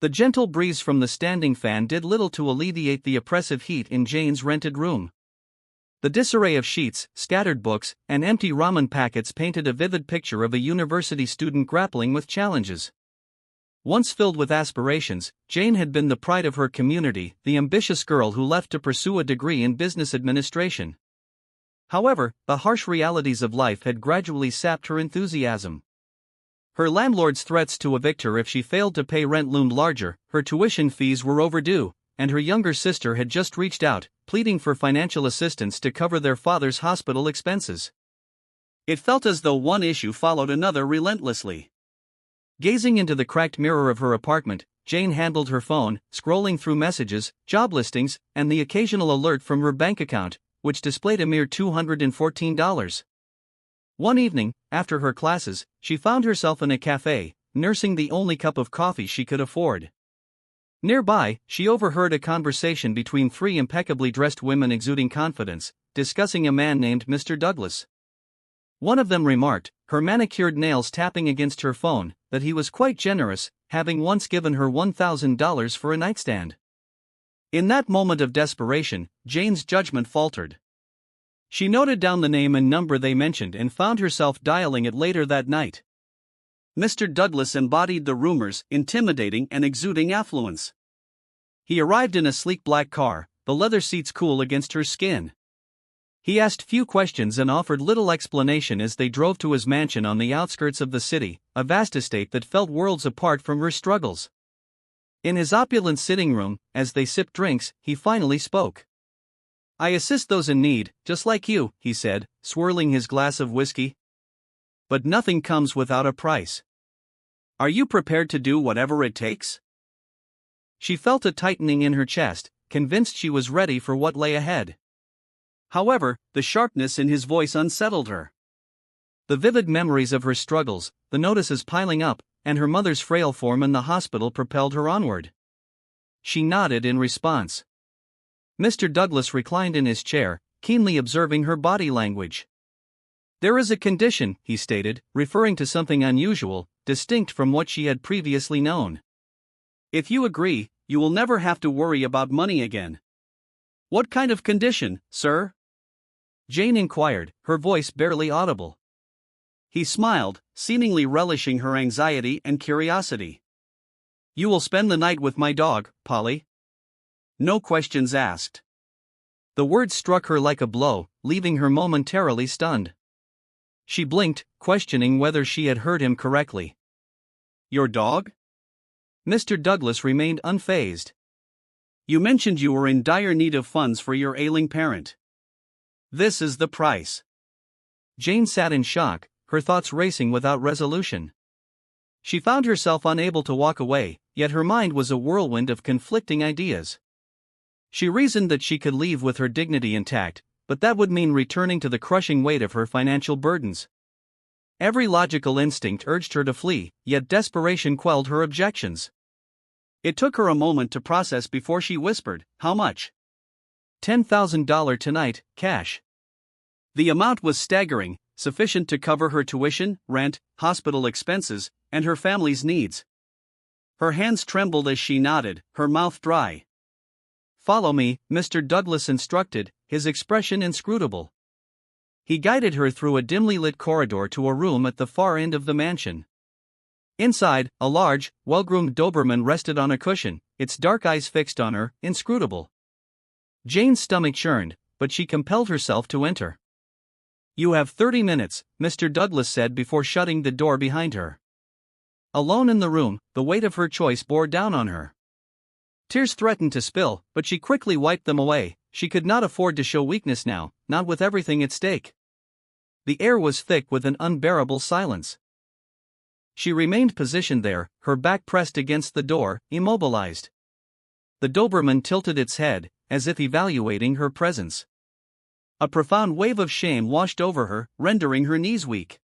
The gentle breeze from the standing fan did little to alleviate the oppressive heat in Jane's rented room. The disarray of sheets, scattered books, and empty ramen packets painted a vivid picture of a university student grappling with challenges. Once filled with aspirations, Jane had been the pride of her community, the ambitious girl who left to pursue a degree in business administration. However, the harsh realities of life had gradually sapped her enthusiasm. Her landlord's threats to evict her if she failed to pay rent loomed larger, her tuition fees were overdue, and her younger sister had just reached out, pleading for financial assistance to cover their father's hospital expenses. It felt as though one issue followed another relentlessly. Gazing into the cracked mirror of her apartment, Jane handled her phone, scrolling through messages, job listings, and the occasional alert from her bank account, which displayed a mere $214. One evening, after her classes, she found herself in a cafe, nursing the only cup of coffee she could afford. Nearby, she overheard a conversation between three impeccably dressed women exuding confidence, discussing a man named Mr. Douglas. One of them remarked, her manicured nails tapping against her phone, that he was quite generous, having once given her $1,000 for a nightstand. In that moment of desperation, Jane's judgment faltered. She noted down the name and number they mentioned and found herself dialing it later that night. Mr. Douglas embodied the rumors, intimidating and exuding affluence. He arrived in a sleek black car, the leather seats cool against her skin. He asked few questions and offered little explanation as they drove to his mansion on the outskirts of the city, a vast estate that felt worlds apart from her struggles. In his opulent sitting room, as they sipped drinks, he finally spoke. "I assist those in need, just like you," he said, swirling his glass of whiskey. "But nothing comes without a price. Are you prepared to do whatever it takes?" She felt a tightening in her chest, convinced she was ready for what lay ahead. However, the sharpness in his voice unsettled her. The vivid memories of her struggles, the notices piling up, and her mother's frail form in the hospital propelled her onward. She nodded in response. Mr. Douglas reclined in his chair, keenly observing her body language. "There is a condition," he stated, referring to something unusual, distinct from what she had previously known. "If you agree, you will never have to worry about money again." "What kind of condition, sir?" Jane inquired, her voice barely audible. He smiled, seemingly relishing her anxiety and curiosity. "You will spend the night with my dog, Polly. No questions asked." The words struck her like a blow, leaving her momentarily stunned. She blinked, questioning whether she had heard him correctly. "Your dog?" Mr. Douglas remained unfazed. "You mentioned you were in dire need of funds for your ailing parent. This is the price." Jane sat in shock, her thoughts racing without resolution. She found herself unable to walk away, yet her mind was a whirlwind of conflicting ideas. She reasoned that she could leave with her dignity intact, but that would mean returning to the crushing weight of her financial burdens. Every logical instinct urged her to flee, yet desperation quelled her objections. It took her a moment to process before she whispered, "How much?" $10,000 tonight, cash." The amount was staggering, sufficient to cover her tuition, rent, hospital expenses, and her family's needs. Her hands trembled as she nodded, her mouth dry. "Follow me," Mr. Douglas instructed, his expression inscrutable. He guided her through a dimly lit corridor to a room at the far end of the mansion. Inside, a large, well-groomed Doberman rested on a cushion, its dark eyes fixed on her, inscrutable. Jane's stomach churned, but she compelled herself to enter. "You have 30 minutes, Mr. Douglas said before shutting the door behind her. Alone in the room, the weight of her choice bore down on her. Tears threatened to spill, but she quickly wiped them away. She could not afford to show weakness now, not with everything at stake. The air was thick with an unbearable silence. She remained positioned there, her back pressed against the door, immobilized. The Doberman tilted its head, as if evaluating her presence. A profound wave of shame washed over her, rendering her knees weak.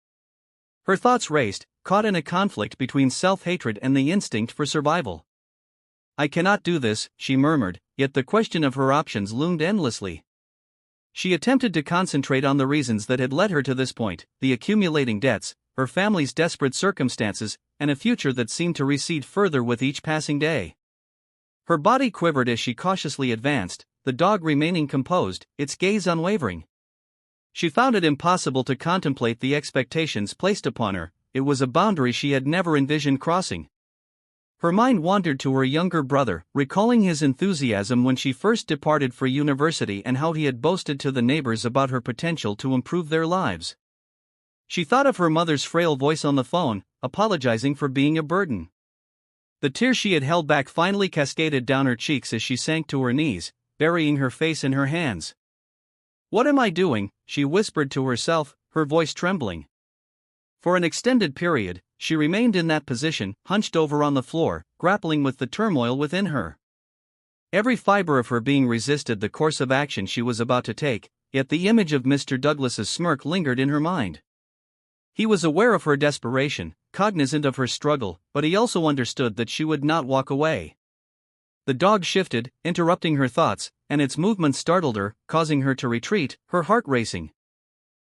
Her thoughts raced, caught in a conflict between self-hatred and the instinct for survival. "I cannot do this," she murmured, yet the question of her options loomed endlessly. She attempted to concentrate on the reasons that had led her to this point, the accumulating debts, her family's desperate circumstances, and a future that seemed to recede further with each passing day. Her body quivered as she cautiously advanced, the dog remaining composed, its gaze unwavering. She found it impossible to contemplate the expectations placed upon her. It was a boundary she had never envisioned crossing. Her mind wandered to her younger brother, recalling his enthusiasm when she first departed for university and how he had boasted to the neighbors about her potential to improve their lives. She thought of her mother's frail voice on the phone, apologizing for being a burden. The tears she had held back finally cascaded down her cheeks as she sank to her knees, burying her face in her hands. "What am I doing?" she whispered to herself, her voice trembling. For an extended period, she remained in that position, hunched over on the floor, grappling with the turmoil within her. Every fiber of her being resisted the course of action she was about to take, yet the image of Mr. Douglas's smirk lingered in her mind. He was aware of her desperation, cognizant of her struggle, but he also understood that she would not walk away. The dog shifted, interrupting her thoughts, and its movements startled her, causing her to retreat, her heart racing.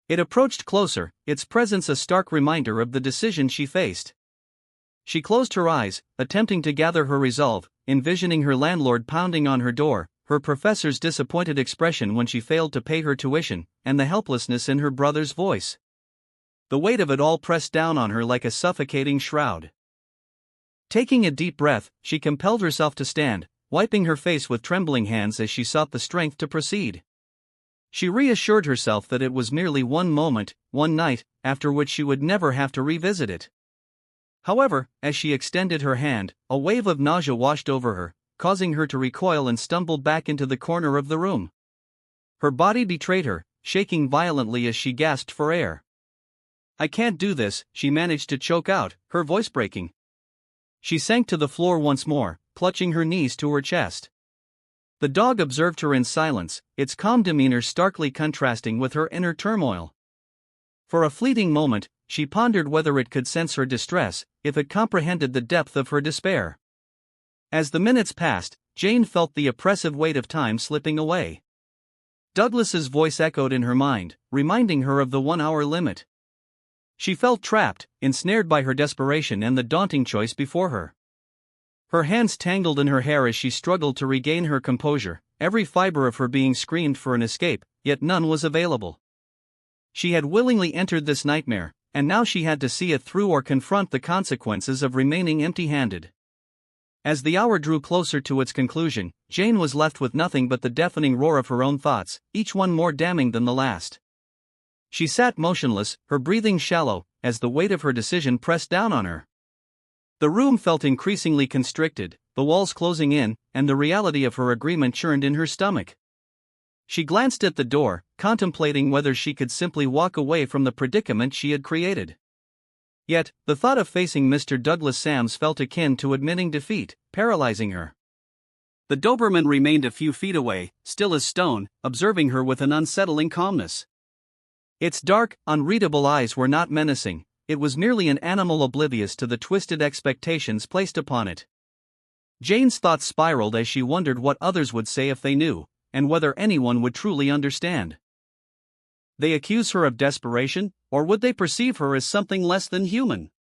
It approached closer, its presence a stark reminder of the decision she faced. She closed her eyes, attempting to gather her resolve, envisioning her landlord pounding on her door, her professor's disappointed expression when she failed to pay her tuition, and the helplessness in her brother's voice. The weight of it all pressed down on her like a suffocating shroud. Taking a deep breath, she compelled herself to stand, wiping her face with trembling hands as she sought the strength to proceed. She reassured herself that it was merely one moment, one night, after which she would never have to revisit it. However, as she extended her hand, a wave of nausea washed over her, causing her to recoil and stumble back into the corner of the room. Her body betrayed her, shaking violently as she gasped for air. "I can't do this," she managed to choke out, her voice breaking. She sank to the floor once more, clutching her knees to her chest. The dog observed her in silence, its calm demeanor starkly contrasting with her inner turmoil. For a fleeting moment, she pondered whether it could sense her distress, if it comprehended the depth of her despair. As the minutes passed, Jane felt the oppressive weight of time slipping away. Douglas's voice echoed in her mind, reminding her of the 1-hour limit. She felt trapped, ensnared by her desperation and the daunting choice before her. Her hands tangled in her hair as she struggled to regain her composure, every fiber of her being screamed for an escape, yet none was available. She had willingly entered this nightmare, and now she had to see it through or confront the consequences of remaining empty-handed. As the hour drew closer to its conclusion, Jane was left with nothing but the deafening roar of her own thoughts, each one more damning than the last. She sat motionless, her breathing shallow, as the weight of her decision pressed down on her. The room felt increasingly constricted, the walls closing in, and the reality of her agreement churned in her stomach. She glanced at the door, contemplating whether she could simply walk away from the predicament she had created. Yet, the thought of facing Mr. Douglas Sams felt akin to admitting defeat, paralyzing her. The Doberman remained a few feet away, still as stone, observing her with an unsettling calmness. Its dark, unreadable eyes were not menacing. It was merely an animal oblivious to the twisted expectations placed upon it. Jane's thoughts spiraled as she wondered what others would say if they knew, and whether anyone would truly understand. They accuse her of desperation, or would they perceive her as something less than human?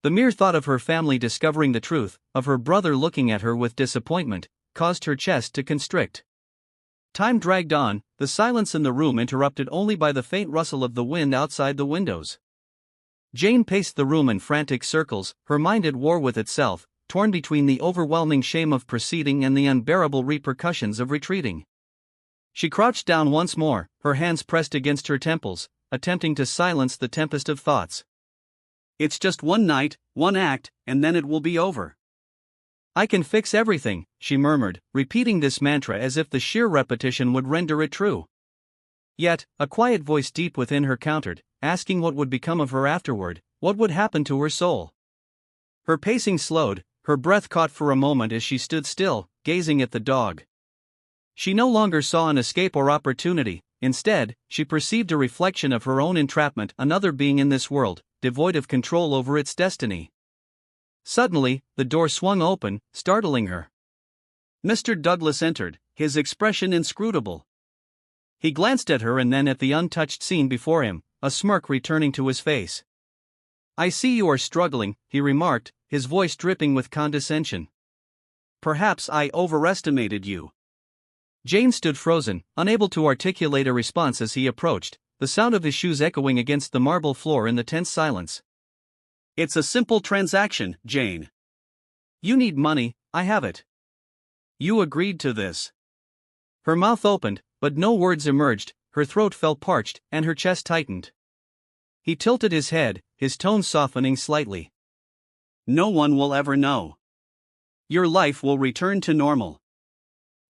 The mere thought of her family discovering the truth, of her brother looking at her with disappointment, caused her chest to constrict. Time dragged on, the silence in the room interrupted only by the faint rustle of the wind outside the windows. Jane paced the room in frantic circles, her mind at war with itself, torn between the overwhelming shame of proceeding and the unbearable repercussions of retreating. She crouched down once more, her hands pressed against her temples, attempting to silence the tempest of thoughts. "It's just one night, one act, and then it will be over. I can fix everything," she murmured, repeating this mantra as if the sheer repetition would render it true. Yet, a quiet voice deep within her countered, asking what would become of her afterward, what would happen to her soul. Her pacing slowed, her breath caught for a moment as she stood still, gazing at the dog. She no longer saw an escape or opportunity. Instead, she perceived a reflection of her own entrapment, another being in this world, devoid of control over its destiny. Suddenly, the door swung open, startling her. Mr. Douglas entered, his expression inscrutable. He glanced at her and then at the untouched scene before him, a smirk returning to his face. I see you are struggling, he remarked, his voice dripping with condescension. Perhaps I overestimated you. Jane stood frozen, unable to articulate a response as he approached, the sound of his shoes echoing against the marble floor in the tense silence. It's a simple transaction, Jane. You need money, I have it. You agreed to this. Her mouth opened, but no words emerged, her throat felt parched, and her chest tightened. He tilted his head, his tone softening slightly. No one will ever know. Your life will return to normal.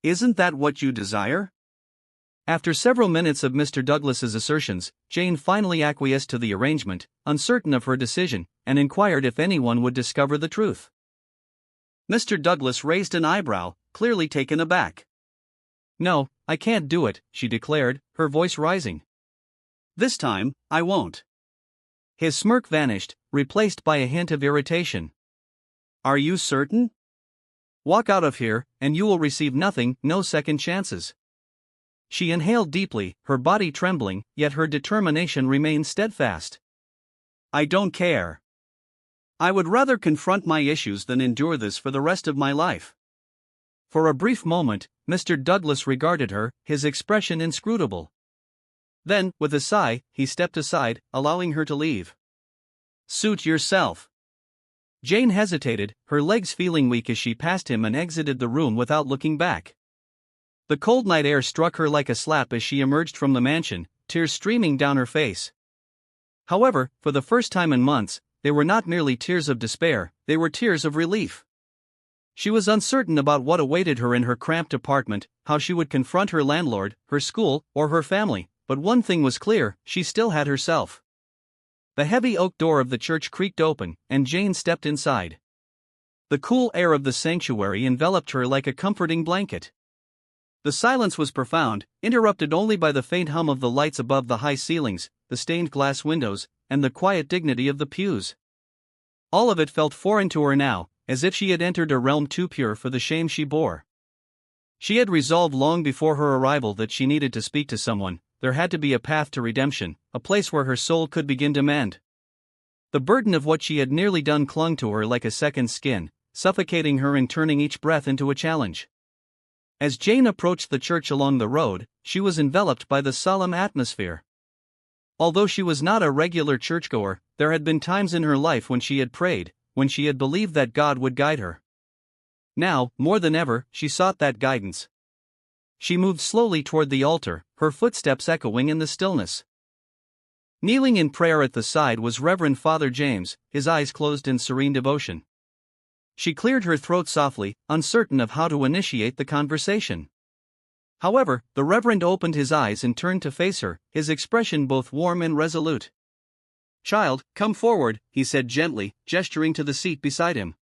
Isn't that what you desire? After several minutes of Mr. Douglas's assertions, Jane finally acquiesced to the arrangement, uncertain of her decision, and inquired if anyone would discover the truth. Mr. Douglas raised an eyebrow, clearly taken aback. No, I can't do it, she declared, her voice rising. This time, I won't. His smirk vanished, replaced by a hint of irritation. Are you certain? Walk out of here, and you will receive nothing, no second chances. She inhaled deeply, her body trembling, yet her determination remained steadfast. I don't care. I would rather confront my issues than endure this for the rest of my life. For a brief moment, Mr. Douglas regarded her, his expression inscrutable. Then, with a sigh, he stepped aside, allowing her to leave. Suit yourself. Jane hesitated, her legs feeling weak as she passed him and exited the room without looking back. The cold night air struck her like a slap as she emerged from the mansion, tears streaming down her face. However, for the first time in months, they were not merely tears of despair, they were tears of relief. She was uncertain about what awaited her in her cramped apartment, how she would confront her landlord, her school, or her family, but one thing was clear, she still had herself. The heavy oak door of the church creaked open, and Jane stepped inside. The cool air of the sanctuary enveloped her like a comforting blanket. The silence was profound, interrupted only by the faint hum of the lights above the high ceilings, the stained glass windows, and the quiet dignity of the pews. All of it felt foreign to her now, as if she had entered a realm too pure for the shame she bore. She had resolved long before her arrival that she needed to speak to someone. There had to be a path to redemption, a place where her soul could begin to mend. The burden of what she had nearly done clung to her like a second skin, suffocating her and turning each breath into a challenge. As Jane approached the church along the road, she was enveloped by the solemn atmosphere. Although she was not a regular churchgoer, there had been times in her life when she had prayed, when she had believed that God would guide her. Now, more than ever, she sought that guidance. She moved slowly toward the altar, her footsteps echoing in the stillness. Kneeling in prayer at the side was Reverend Father James, his eyes closed in serene devotion. She cleared her throat softly, uncertain of how to initiate the conversation. However, the Reverend opened his eyes and turned to face her, his expression both warm and resolute. "Child, come forward," he said gently, gesturing to the seat beside him.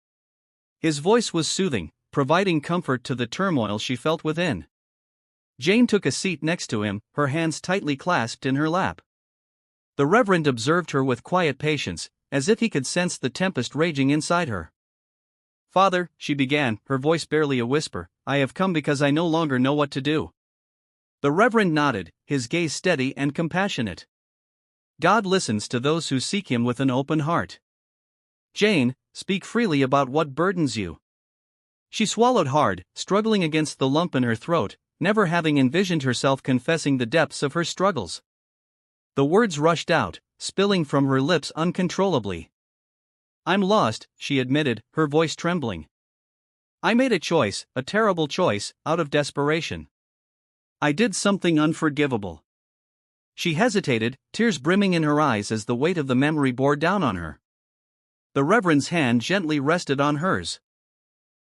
His voice was soothing, providing comfort to the turmoil she felt within. Jane took a seat next to him, her hands tightly clasped in her lap. The Reverend observed her with quiet patience, as if he could sense the tempest raging inside her. "Father," she began, her voice barely a whisper, "I have come because I no longer know what to do." The Reverend nodded, his gaze steady and compassionate. God listens to those who seek him with an open heart. Jane, speak freely about what burdens you. She swallowed hard, struggling against the lump in her throat, never having envisioned herself confessing the depths of her struggles. The words rushed out, spilling from her lips uncontrollably. "I'm lost," she admitted, her voice trembling. "I made a choice, a terrible choice, out of desperation. I did something unforgivable." She hesitated, tears brimming in her eyes as the weight of the memory bore down on her. The Reverend's hand gently rested on hers.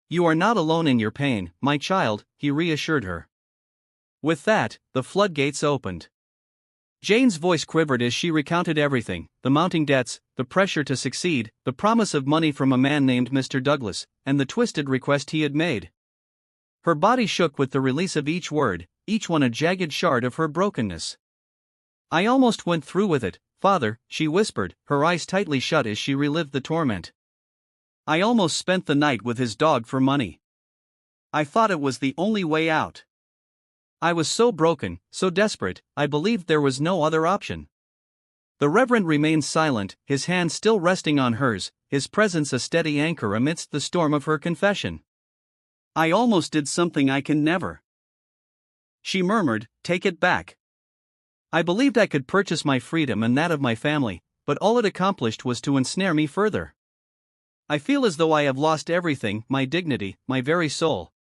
"You are not alone in your pain, my child," he reassured her. With that, the floodgates opened. Jane's voice quivered as she recounted everything, the mounting debts, the pressure to succeed, the promise of money from a man named Mr. Douglas, and the twisted request he had made. Her body shook with the release of each word, each one a jagged shard of her brokenness. "I almost went through with it, Father," she whispered, her eyes tightly shut as she relived the torment. "I almost spent the night with his dog for money. I thought it was the only way out. I was so broken, so desperate, I believed there was no other option. The Reverend remained silent, his hand still resting on hers, his presence a steady anchor amidst the storm of her confession. "I almost did something I can never," she murmured, "take it back. I believed I could purchase my freedom and that of my family, but all it accomplished was to ensnare me further. I feel as though I have lost everything, my dignity, my very soul.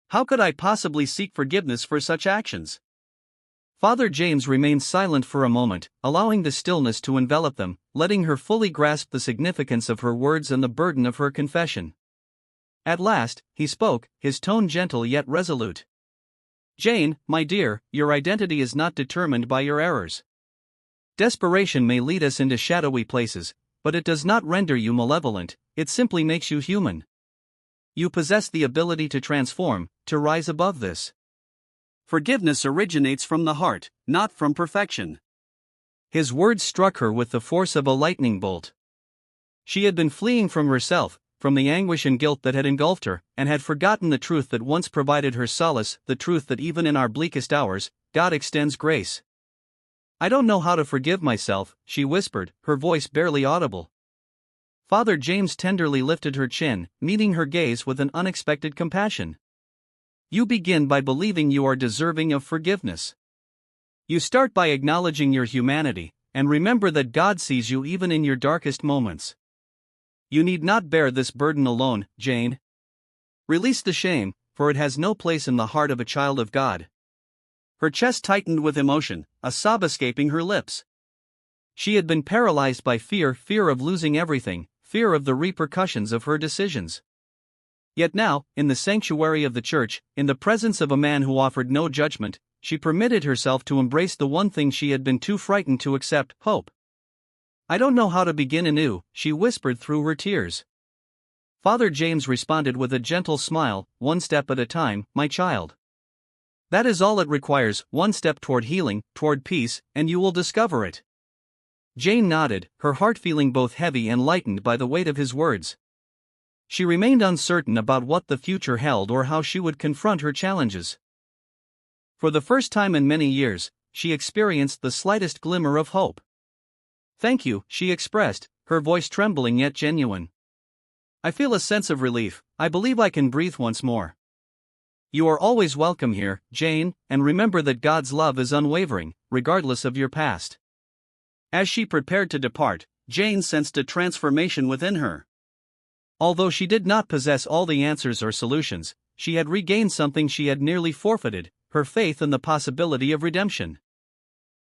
How could I possibly seek forgiveness for such actions?" Father James remained silent for a moment, allowing the stillness to envelop them, letting her fully grasp the significance of her words and the burden of her confession. At last, he spoke, his tone gentle yet resolute. "Jane, my dear, your identity is not determined by your errors. Desperation may lead us into shadowy places, but it does not render you malevolent, it simply makes you human. You possess the ability to transform, to rise above this. Forgiveness originates from the heart, not from perfection." His words struck her with the force of a lightning bolt. She had been fleeing from herself, from the anguish and guilt that had engulfed her, and had forgotten the truth that once provided her solace, the truth that even in our bleakest hours, God extends grace. "I don't know how to forgive myself," she whispered, her voice barely audible. Father James tenderly lifted her chin, meeting her gaze with an unexpected compassion. "You begin by believing you are deserving of forgiveness. You start by acknowledging your humanity, and remember that God sees you even in your darkest moments. You need not bear this burden alone, Jane. Release the shame, for it has no place in the heart of a child of God." Her chest tightened with emotion, a sob escaping her lips. She had been paralyzed by fear of losing everything, fear of the repercussions of her decisions. Yet now, in the sanctuary of the church, in the presence of a man who offered no judgment, she permitted herself to embrace the one thing she had been too frightened to accept: hope. "I don't know how to begin anew," she whispered through her tears. Father James responded with a gentle smile, "One step at a time, my child. That is all it requires, one step toward healing, toward peace, and you will discover it." Jane nodded, her heart feeling both heavy and lightened by the weight of his words. She remained uncertain about what the future held or how she would confront her challenges. For the first time in many years, she experienced the slightest glimmer of hope. "Thank you," she expressed, her voice trembling yet genuine. "I feel a sense of relief, I believe I can breathe once more. You are always welcome here, Jane, and remember that God's love is unwavering, regardless of your past." As she prepared to depart, Jane sensed a transformation within her. Although she did not possess all the answers or solutions, she had regained something she had nearly forfeited: her faith in the possibility of redemption.